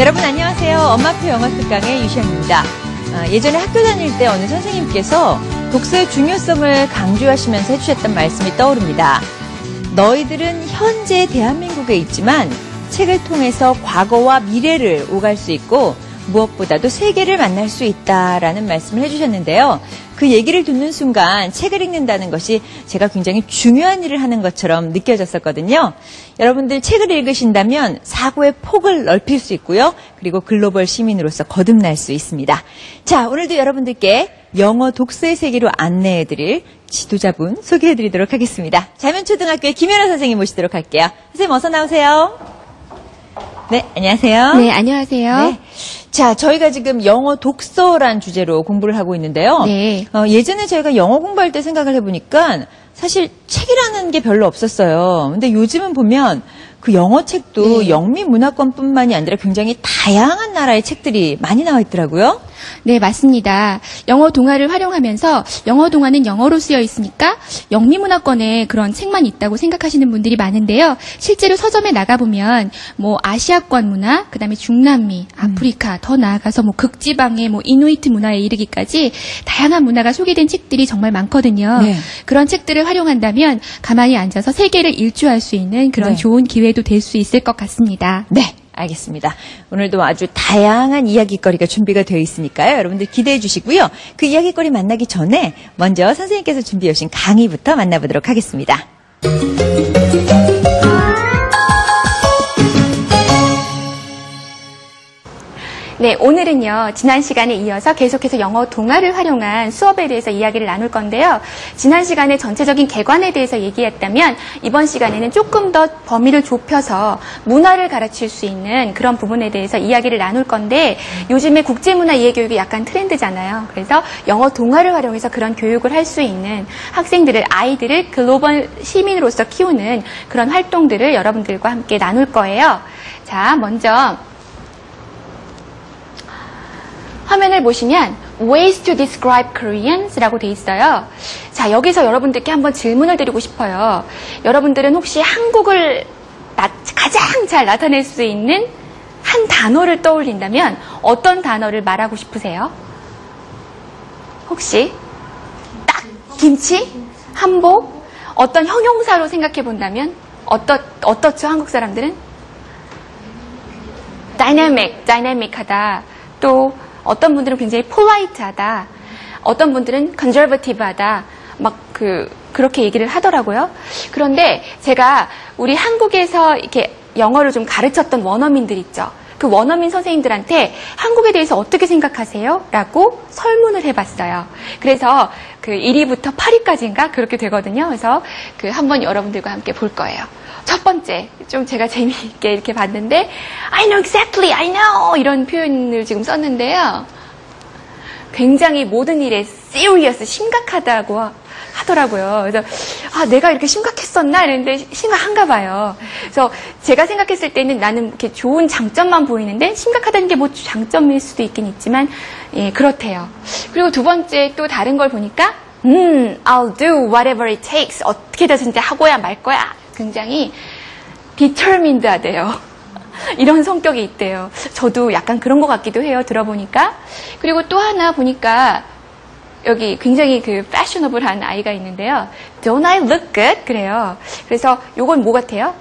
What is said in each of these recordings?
여러분 안녕하세요. 엄마표 영어 특강의 유시연입니다. 예전에 학교 다닐 때 어느 선생님께서 독서의 중요성을 강조하시면서 해주셨던 말씀이 떠오릅니다. 너희들은 현재 대한민국에 있지만 책을 통해서 과거와 미래를 오갈 수 있고 무엇보다도 세계를 만날 수 있다라는 말씀을 해주셨는데요. 그 얘기를 듣는 순간 책을 읽는다는 것이 제가 굉장히 중요한 일을 하는 것처럼 느껴졌었거든요. 여러분들 책을 읽으신다면 사고의 폭을 넓힐 수 있고요. 그리고 글로벌 시민으로서 거듭날 수 있습니다. 자, 오늘도 여러분들께 영어 독서의 세계로 안내해드릴 지도자분 소개해드리도록 하겠습니다. 자면초등학교의 김연아 선생님 모시도록 할게요. 선생님 어서 나오세요. 네, 안녕하세요. 네, 안녕하세요. 네. 자, 저희가 지금 영어 독서란 주제로 공부를 하고 있는데요. 네. 예전에 저희가 영어 공부할 때 생각을 해보니까 사실 책이라는 게 별로 없었어요. 근데 요즘은 보면 그 영어 책도 영미 문화권뿐만이 아니라 굉장히 다양한 나라의 책들이 많이 나와 있더라고요. 네, 맞습니다. 영어 동화를 활용하면서 영어 동화는 영어로 쓰여 있으니까 영미 문화권에 그런 책만 있다고 생각하시는 분들이 많은데요. 실제로 서점에 나가보면 뭐 아시아권 문화, 그다음에 중남미, 아프리카, 더 나아가서 뭐 극지방의 뭐 이누이트 문화에 이르기까지 다양한 문화가 소개된 책들이 정말 많거든요. 네. 그런 책들을 활용한다면 가만히 앉아서 세계를 일주할 수 있는 그런 좋은 기회도 될 수 있을 것 같습니다. 네. 알겠습니다. 오늘도 아주 다양한 이야기거리가 준비가 되어 있으니까요. 여러분들 기대해 주시고요. 그 이야기거리 만나기 전에 먼저 선생님께서 준비해 오신 강의부터 만나보도록 하겠습니다. 네, 오늘은요, 지난 시간에 이어서 계속해서 영어 동화를 활용한 수업에 대해서 이야기를 나눌 건데요. 지난 시간에 전체적인 개관에 대해서 얘기했다면 이번 시간에는 조금 더 범위를 좁혀서 문화를 가르칠 수 있는 그런 부분에 대해서 이야기를 나눌 건데 요즘에 국제문화 이해교육이 약간 트렌드잖아요. 그래서 영어 동화를 활용해서 그런 교육을 할 수 있는 학생들을, 아이들을 글로벌 시민으로서 키우는 그런 활동들을 여러분들과 함께 나눌 거예요. 자, 먼저 화면을 보시면 Ways to describe Koreans라고 돼 있어요. 자, 여기서 여러분들께 한번 질문을 드리고 싶어요. 여러분들은 혹시 한국을 가장 잘 나타낼 수 있는 한 단어를 떠올린다면 어떤 단어를 말하고 싶으세요? 혹시 딱 김치? 한복? 어떤 형용사로 생각해 본다면 어떻죠? 한국 사람들은? 다이내믹하다. 또 어떤 분들은 굉장히 폴라이트하다. 어떤 분들은 컨저버티브하다. 그렇게 얘기를 하더라고요. 그런데 제가 우리 한국에서 이렇게 영어를 좀 가르쳤던 원어민들 있죠. 그 원어민 선생님들한테 한국에 대해서 어떻게 생각하세요? 라고 설문을 해봤어요. 그래서 그 1위부터 8위까지인가 그렇게 되거든요. 그래서 한번 여러분들과 함께 볼 거예요. 첫 번째, 좀 제가 재미있게 이렇게 봤는데 I know exactly, I know 이런 표현을 지금 썼는데요. 굉장히 모든 일에 serious, 심각하다고 하더라고요. 그래서 내가 이렇게 심각했었나 이랬는데 심각한가 봐요. 그래서 제가 생각했을 때는 나는 이렇게 좋은 장점만 보이는데 심각하다는 게 뭐 장점일 수도 있긴 있지만 그렇대요. 그리고 두 번째 또 다른 걸 보니까 I'll do whatever it takes. 어떻게든 진짜 하고야 말 거야. 굉장히 determined 하대요. 이런 성격이 있대요. 저도 약간 그런 것 같기도 해요. 들어보니까. 그리고 또 하나 보니까 여기 굉장히 fashionable한 아이가 있는데요. Don't I look good? 그래요. 그래서 요건 뭐 같아요?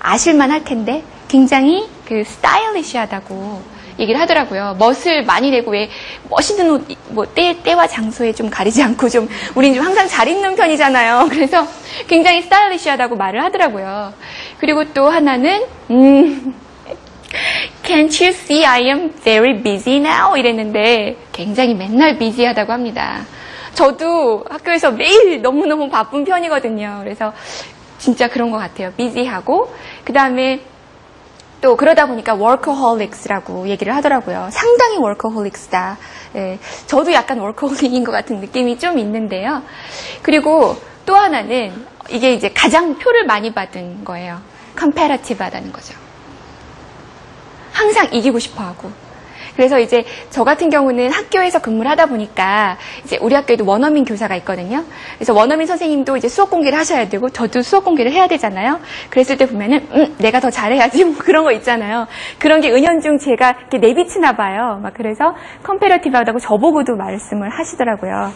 아실만 할 텐데 굉장히 stylish하다고 얘기를 하더라고요. 멋을 많이 내고 왜 멋있는 옷, 뭐 때와 장소에 좀 가리지 않고 좀 우린 좀 항상 잘 입는 편이잖아요. 그래서 굉장히 스타일리시하다고 말을 하더라고요. 그리고 또 하나는 Can't you see I am very busy now? 이랬는데 굉장히 맨날 비지하다고 합니다. 저도 학교에서 매일 너무너무 바쁜 편이거든요. 그래서 진짜 그런 것 같아요. 비지하고 그 다음에 또 그러다 보니까 workaholics라고 얘기를 하더라고요. 상당히 workaholics다. 네, 저도 약간 workaholic인 것 같은 느낌이 좀 있는데요. 그리고 또 하나는 이게 이제 가장 표를 많이 받은 거예요. competitive하다는 거죠. 항상 이기고 싶어하고 그래서 이제 저 같은 경우는 학교에서 근무를 하다 보니까 이제 우리 학교에도 원어민 교사가 있거든요. 그래서 원어민 선생님도 이제 수업 공개를 하셔야 되고 저도 수업 공개를 해야 되잖아요. 그랬을 때 보면은 내가 더 잘해야지 뭐 그런 거 있잖아요. 그런 게 은연중 제가 이렇게 내비치나 봐요. 막 그래서 컴패러티브하다고 저보고도 말씀을 하시더라고요.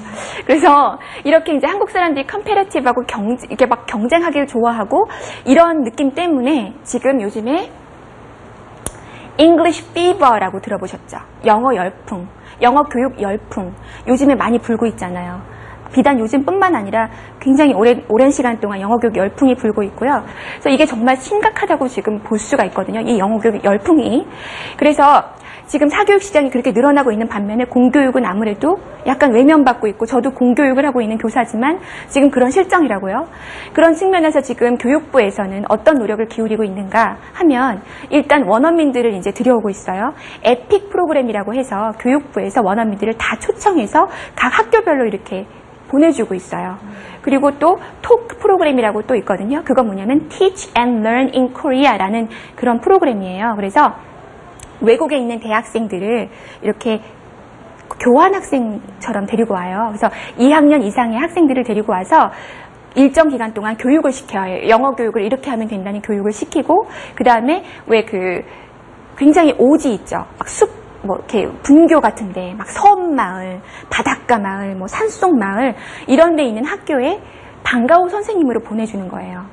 그래서 이렇게 이제 한국 사람들이 컴패러티브하고 이렇게 막 경쟁하기를 좋아하고 이런 느낌 때문에 지금 요즘에 English Fever라고 들어보셨죠? 영어 열풍, 영어 교육 열풍 요즘에 많이 불고 있잖아요. 비단 요즘뿐만 아니라 굉장히 오랜 시간 동안 영어 교육 열풍이 불고 있고요. 그래서 이게 정말 심각하다고 지금 볼 수가 있거든요. 이 영어 교육 열풍이. 그래서 지금 사교육 시장이 그렇게 늘어나고 있는 반면에 공교육은 아무래도 약간 외면받고 있고 저도 공교육을 하고 있는 교사지만 지금 그런 실정이라고요. 그런 측면에서 지금 교육부에서는 어떤 노력을 기울이고 있는가 하면 일단 원어민들을 이제 들여오고 있어요. 에픽 프로그램이라고 해서 교육부에서 원어민들을 다 초청해서 각 학교별로 이렇게 보내주고 있어요. 그리고 또 토크 프로그램이라고 또 있거든요. 그건 뭐냐면 Teach and Learn in Korea라는 그런 프로그램이에요. 그래서 외국에 있는 대학생들을 이렇게 교환학생처럼 데리고 와요. 그래서 2학년 이상의 학생들을 데리고 와서 일정 기간 동안 교육을 시켜요. 영어 교육을 이렇게 하면 된다는 교육을 시키고 그 다음에 왜 굉장히 오지 있죠. 막 뭐 이렇게 분교 같은데 막 섬마을, 바닷가 마을, 뭐 산속 마을 이런 데 있는 학교에 방과후 선생님으로 보내주는 거예요.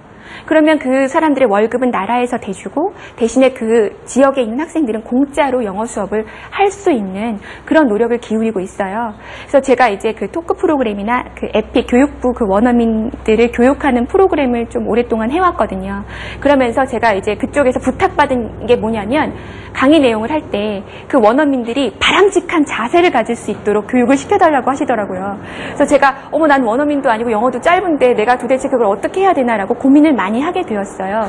그러면 그 사람들의 월급은 나라에서 대주고 대신에 그 지역에 있는 학생들은 공짜로 영어 수업을 할 수 있는 그런 노력을 기울이고 있어요. 그래서 제가 이제 그 토크 프로그램이나 그 에픽 교육부 그 원어민들을 교육하는 프로그램을 좀 오랫동안 해왔거든요. 그러면서 제가 이제 그쪽에서 부탁받은 게 뭐냐면 강의 내용을 할 때 그 원어민들이 바람직한 자세를 가질 수 있도록 교육을 시켜달라고 하시더라고요. 그래서 제가 난 원어민도 아니고 영어도 짧은데 내가 도대체 그걸 어떻게 해야 되나라고 고민을 많이 하게 되었어요.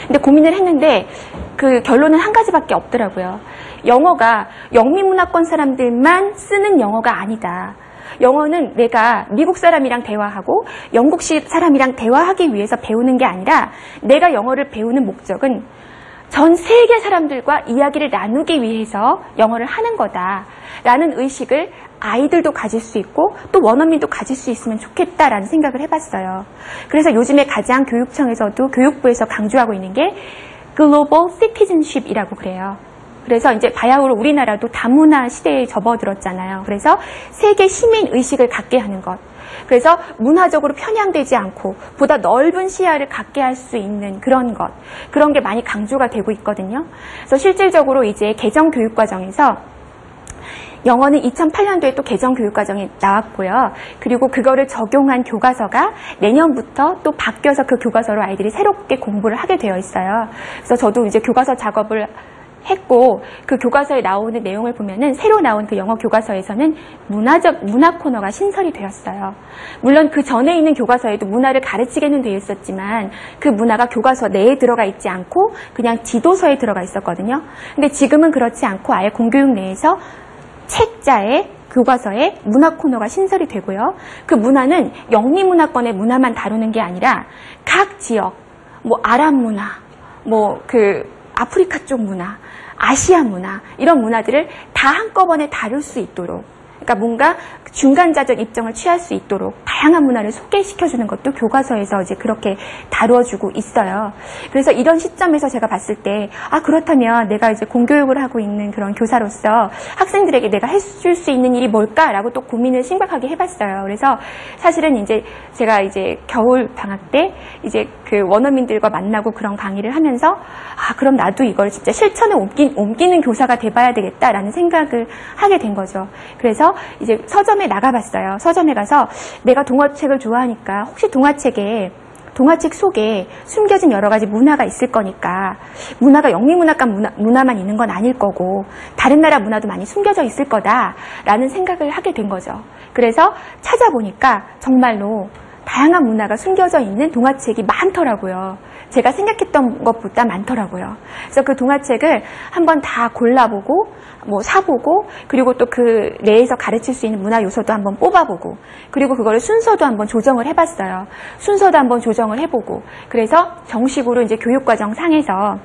근데 고민을 했는데 그 결론은 한 가지밖에 없더라고요. 영어가 영미문화권 사람들만 쓰는 영어가 아니다. 영어는 내가 미국 사람이랑 대화하고 영국식 사람이랑 대화하기 위해서 배우는 게 아니라 내가 영어를 배우는 목적은 전 세계 사람들과 이야기를 나누기 위해서 영어를 하는 거다라는 의식을 아이들도 가질 수 있고 또 원어민도 가질 수 있으면 좋겠다라는 생각을 해봤어요. 그래서 요즘에 가장 교육청에서도 교육부에서 강조하고 있는 게 글로벌 시티즌십이라고 그래요. 그래서 이제 바야흐로 우리나라도 다문화 시대에 접어들었잖아요. 그래서 세계 시민 의식을 갖게 하는 것. 그래서 문화적으로 편향되지 않고 보다 넓은 시야를 갖게 할 수 있는 그런 것. 그런 게 많이 강조가 되고 있거든요. 그래서 실질적으로 이제 개정 교육과정에서 영어는 2008년도에 또 개정 교육과정이 나왔고요. 그리고 그거를 적용한 교과서가 내년부터 또 바뀌어서 그 교과서로 아이들이 새롭게 공부를 하게 되어 있어요. 그래서 저도 이제 교과서 작업을 했고 그 교과서에 나오는 내용을 보면은 새로 나온 그 영어 교과서에서는 문화 코너가 신설이 되었어요. 물론 그 전에 있는 교과서에도 문화를 가르치게는 되어 있었지만 그 문화가 교과서 내에 들어가 있지 않고 그냥 지도서에 들어가 있었거든요. 근데 지금은 그렇지 않고 아예 공교육 내에서 책자에 교과서에 문화 코너가 신설이 되고요. 그 문화는 영미문화권의 문화만 다루는 게 아니라 각 지역, 뭐 아랍 문화, 뭐 아프리카 쪽 문화, 아시아 문화 이런 문화들을 다 한꺼번에 다룰 수 있도록 그러니까 뭔가 중간자적 입장을 취할 수 있도록 다양한 문화를 소개시켜주는 것도 교과서에서 이제 그렇게 다루어주고 있어요. 그래서 이런 시점에서 제가 봤을 때 그렇다면 내가 이제 공교육을 하고 있는 그런 교사로서 학생들에게 내가 해줄 수 있는 일이 뭘까라고 또 고민을 심각하게 해봤어요. 그래서 사실은 이제 제가 이제 겨울 방학 때 이제 그 원어민들과 만나고 그런 강의를 하면서 그럼 나도 이걸 진짜 실천에 옮기는 교사가 돼봐야 되겠다라는 생각을 하게 된 거죠. 그래서 이제 서점에 나가봤어요. 서점에 가서 내가 동화책을 좋아하니까 혹시 동화책 속에 숨겨진 여러 가지 문화가 있을 거니까 문화가 영미문화권 문화만 있는 건 아닐 거고 다른 나라 문화도 많이 숨겨져 있을 거다라는 생각을 하게 된 거죠. 그래서 찾아보니까 정말로 다양한 문화가 숨겨져 있는 동화책이 많더라고요. 제가 생각했던 것보다 많더라고요. 그래서 그 동화책을 한번 다 골라보고 사보고 그리고 또 그 내에서 가르칠 수 있는 문화 요소도 한번 뽑아보고 그리고 그거를 순서도 한번 조정을 해봤어요. 순서도 한번 조정을 해보고 그래서 정식으로 이제 교육과정 상에서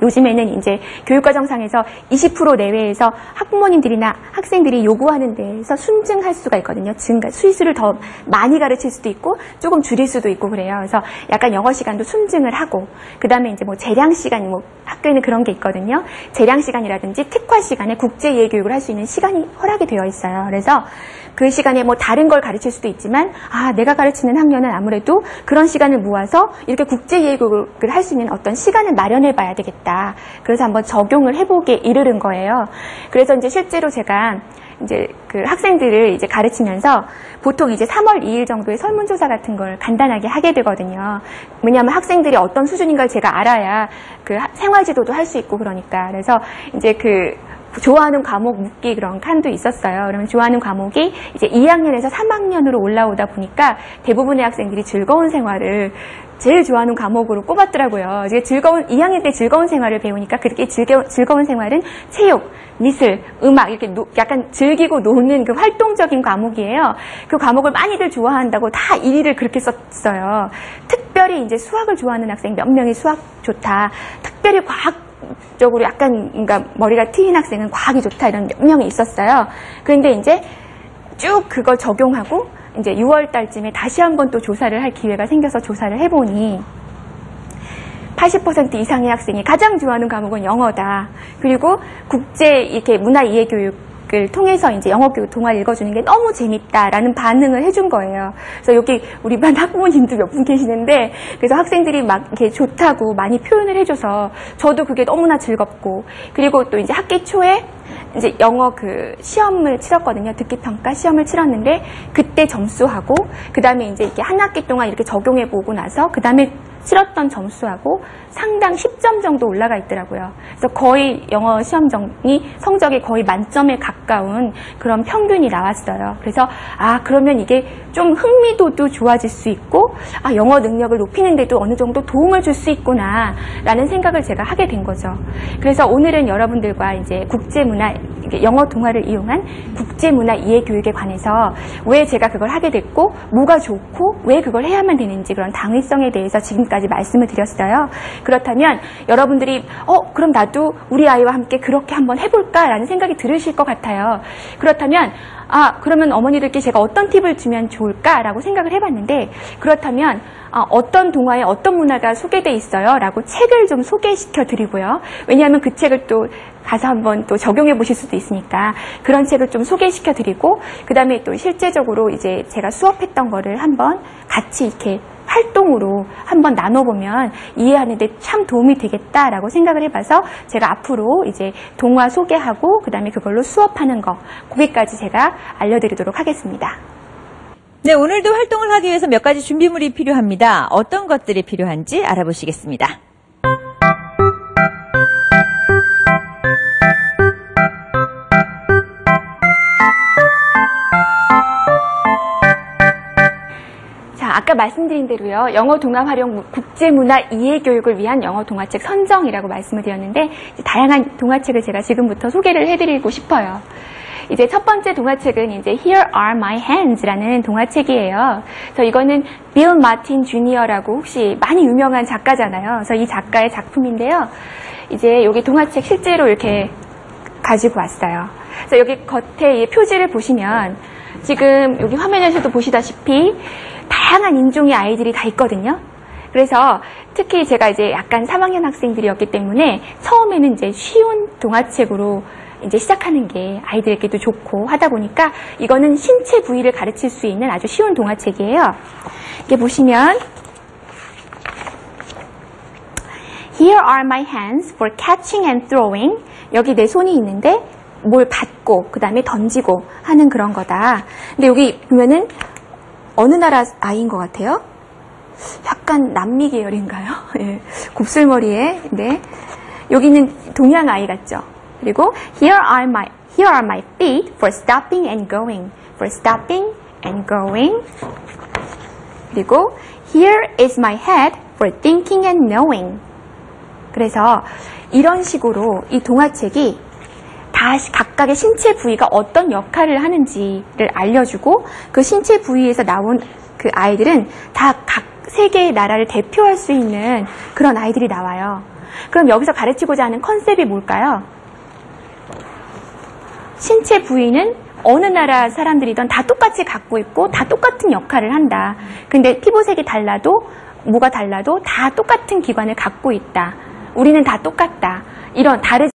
요즘에는 이제 교육과정상에서 20% 내외에서 학부모님들이나 학생들이 요구하는 데에서 순증할 수가 있거든요. 수시수를 더 많이 가르칠 수도 있고 조금 줄일 수도 있고 그래요. 그래서 약간 영어 시간도 순증을 하고 그다음에 이제 뭐 재량 시간 학교에는 그런 게 있거든요. 재량 시간이라든지 특화 시간에 국제 이해 교육을 할 수 있는 시간이 허락이 되어 있어요. 그래서 그 시간에 뭐 다른 걸 가르칠 수도 있지만 내가 가르치는 학년은 아무래도 그런 시간을 모아서 이렇게 국제 이해 교육을 할 수 있는 어떤 시간을 마련해 봐야 되겠다. 그래서 한번 적용을 해보게 이르는 거예요. 그래서 이제 실제로 제가 이제 그 학생들을 이제 가르치면서 보통 이제 3월 2일 정도의 설문조사 같은 걸 간단하게 하게 되거든요. 왜냐하면 학생들이 어떤 수준인가를 제가 알아야 그 생활지도도 할 수 있고 그러니까. 그래서 이제 그 좋아하는 과목 묻기 그런 칸도 있었어요. 그러면 좋아하는 과목이 이제 2학년에서 3학년으로 올라오다 보니까 대부분의 학생들이 즐거운 생활을 제일 좋아하는 과목으로 꼽았더라고요. 이제 2학년 때 즐거운 생활을 배우니까 그렇게 즐거운 생활은 체육, 미술, 음악 이렇게 약간 즐기고 노는 그 활동적인 과목이에요. 그 과목을 많이들 좋아한다고 다 1위를 그렇게 썼어요. 특별히 이제 수학을 좋아하는 학생 몇 명이 수학 좋다. 특별히 과학적으로 약간 그러니까 머리가 트인 학생은 과학이 좋다 이런 몇 명이 있었어요. 그런데 이제 쭉 그걸 적용하고 이제 6월 달쯤에 다시 한번 또 조사를 할 기회가 생겨서 조사를 해보니 80% 이상의 학생이 가장 좋아하는 과목은 영어다. 그리고 국제 이렇게 문화 이해 교육을 통해서 이제 영어 교육 동화를 읽어주는 게 너무 재밌다라는 반응을 해준 거예요. 그래서 여기 우리 반 학부모님도 몇 분 계시는데 그래서 학생들이 막 이렇게 좋다고 많이 표현을 해줘서 저도 그게 너무나 즐겁고 그리고 또 이제 학기 초에 이제 영어 그 시험을 치렀거든요. 듣기평가 시험을 치렀는데 그때 점수하고 그 다음에 이제 이렇게 한 학기 동안 이렇게 적용해보고 나서 그 다음에 치렀던 점수하고 상당 10점 정도 올라가 있더라고요. 그래서 거의 영어 시험 성적이 거의 만점에 가까운 그런 평균이 나왔어요. 그래서 그러면 이게 좀 흥미도도 좋아질 수 있고 영어 능력을 높이는 데도 어느 정도 도움을 줄 수 있구나 라는 생각을 제가 하게 된 거죠. 그래서 오늘은 여러분들과 이제 국제문화 영어 동화를 이용한 국제문화 이해 교육에 관해서 왜 제가 그걸 하게 됐고 뭐가 좋고 왜 그걸 해야만 되는지 그런 당위성에 대해서 지금까지 말씀을 드렸어요. 그렇다면 여러분들이 그럼 나도 우리 아이와 함께 그렇게 한번 해볼까라는 생각이 들으실 것 같아요. 그렇다면 그러면 어머니들께 제가 어떤 팁을 주면 좋을까라고 생각을 해봤는데 그렇다면 어떤 동화에 어떤 문화가 소개돼 있어요? 라고 책을 좀 소개시켜 드리고요. 왜냐하면 그 책을 또 가서 한번 또 적용해 보실 수도 있으니까 그런 책을 좀 소개시켜 드리고 그 다음에 또 실제적으로 이제 제가 수업했던 거를 한번 같이 이렇게 활동으로 한번 나눠보면 이해하는 데 참 도움이 되겠다라고 생각을 해봐서 제가 앞으로 이제 동화 소개하고 그 다음에 그걸로 수업하는 거 거기까지 제가 알려드리도록 하겠습니다. 네, 오늘도 활동을 하기 위해서 몇 가지 준비물이 필요합니다. 어떤 것들이 필요한지 알아보시겠습니다. 아까 말씀드린 대로요. 영어 동화 활용 국제문화 이해 교육을 위한 영어 동화책 선정이라고 말씀을 드렸는데 다양한 동화책을 제가 지금부터 소개를 해드리고 싶어요. 이제 첫 번째 동화책은 이제 Here Are My Hands라는 동화책이에요. 그래서 이거는 빌 마틴 주니어라고 혹시 많이 유명한 작가잖아요. 그래서 이 작가의 작품인데요. 이제 여기 동화책 실제로 이렇게 가지고 왔어요. 그래서 여기 겉에 이 표지를 보시면 지금 여기 화면에서도 보시다시피 다양한 인종의 아이들이 다 있거든요. 그래서 특히 제가 이제 약간 3학년 학생들이었기 때문에 처음에는 이제 쉬운 동화책으로 이제 시작하는 게 아이들에게도 좋고 하다 보니까 이거는 신체 부위를 가르칠 수 있는 아주 쉬운 동화책이에요. 이게 보시면 Here are my hands for catching and throwing. 여기 내 손이 있는데 뭘 받고 그 다음에 던지고 하는 그런 거다. 근데 여기 보면은 어느 나라 아이인 것 같아요? 약간 남미 계열인가요? 예, 곱슬머리에. 네. 여기는 동양 아이 같죠? 그리고 Here are my feet for stopping and going. For stopping and going. 그리고 Here is my head for thinking and knowing. 그래서 이런 식으로 이 동화책이 다 각각의 신체 부위가 어떤 역할을 하는지를 알려주고 그 신체 부위에서 나온 그 아이들은 다 각 세계의 나라를 대표할 수 있는 그런 아이들이 나와요. 그럼 여기서 가르치고자 하는 컨셉이 뭘까요? 신체 부위는 어느 나라 사람들이든 다 똑같이 갖고 있고 다 똑같은 역할을 한다. 근데 피부색이 달라도 뭐가 달라도 다 똑같은 기관을 갖고 있다. 우리는 다 똑같다. 이런 다르지